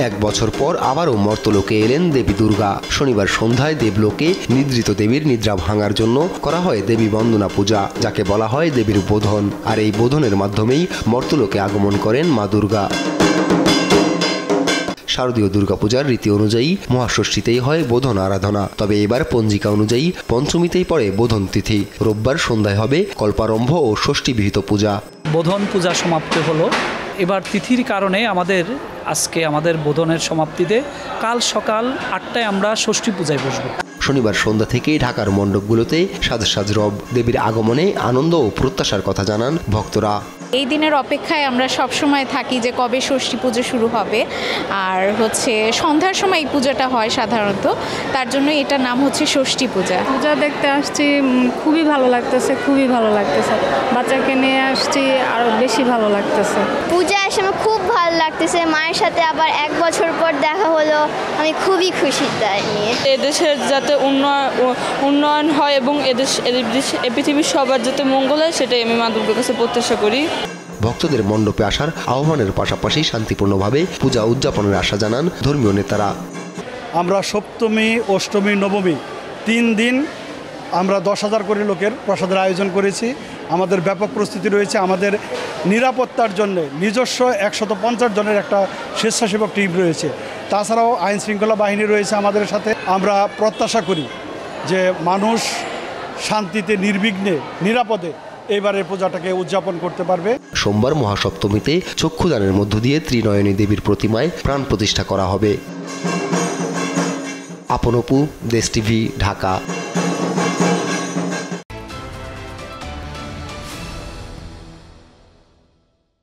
এক বছর পর আবারও মর্তলোকে এলেন দেবী দুর্গা। শনিবার সন্ধ্যায় দেবলোকে নিদ্রিত দেবীর নিদ্রা ভাঙার জন্য করা হয় দেবী বন্দনা পূজা, যাকে বলা হয় দেবীর বোধন। আর এই বোধনের মাধ্যমেই মর্তলোকে আগমন করেন মা দুর্গা। শারদীয় দুর্গাপূজার রীতি অনুযায়ী মহাষষ্ঠীতেই হয় বোধন আরাধনা। তবে এবার পঞ্জিকা অনুযায়ী পঞ্চমীতেই পড়ে বোধন তিথি। রোববার সন্ধ্যায় হবে কল্পারম্ভ ও ষষ্ঠীবিহিত পূজা। বোধন পূজা সমাপ্তি হলো। এবার তিথির কারণে আজকে আমাদের বোধনের সমাপ্তিতে কাল সকাল 8টায় আমরা ষষ্ঠী পূজায় বসবো। শনিবার সন্ধ্যা থেকেই ঢাকার মণ্ডপগুলোতে সাজ রব। দেবীর আগমনে আনন্দ ও প্রত্যাশার কথা জানান ভক্তরা। এই দিনের অপেক্ষায় আমরা সব সময় থাকি যে কবে ষষ্ঠী পুজো শুরু হবে। আর সন্ধ্যার সময় এই পূজাটা হয় সাধারণত, তার জন্য এটার নাম হচ্ছে ষষ্ঠী পূজা। পূজা দেখতে আসছি, খুবই ভালো লাগতেছে, খুবই ভালো লাগতেছে। বাচ্চাকে নিয়ে আসছি, আরও বেশি ভালো লাগতেছে। পূজা এসে আমার খুব ভালো লাগতেছে। মায়ের সাথে আবার 1 বছর পর দেখা হলো, আমি খুবই খুশি তাই নিয়ে। এদেশের যাতে উন্নয়ন হয় এবং এ পৃথিবীর সবার যাতে মঙ্গল হয়, সেটাই আমি মা দুর্গার কাছে প্রত্যাশা করি। ভক্তদের মণ্ডপে আসার আহ্বানের পাশাপাশি শান্তিপূর্ণভাবে পূজা উদযাপনের আশা জানান ধর্মীয় নেতারা। আমরা সপ্তমী, অষ্টমী, নবমী 3 দিন আমরা 10,000 করে লোকের প্রসাদের আয়োজন করেছি। আমাদের ব্যাপক প্রস্তুতি রয়েছে। আমাদের নিরাপত্তার জন্য নিজস্ব 150 জনের একটা স্বেচ্ছাসেবক টিম রয়েছে। তাছাড়াও আইন শৃঙ্খলা বাহিনী রয়েছে আমাদের সাথে। আমরা প্রত্যাশা করি যে মানুষ শান্তিতে, নির্বিঘ্নে, নিরাপদে এবারে পূজাটাকে উদযাপন করতে পারবে। সোমবার মহাসপ্তমীতে চক্ষুদানের মধ্য দিয়ে ত্রিনয়নী দেবীর প্রতিমায় প্রাণ প্রতিষ্ঠা করা হবে। আপন অপু, দেশ টিভি, ঢাকা।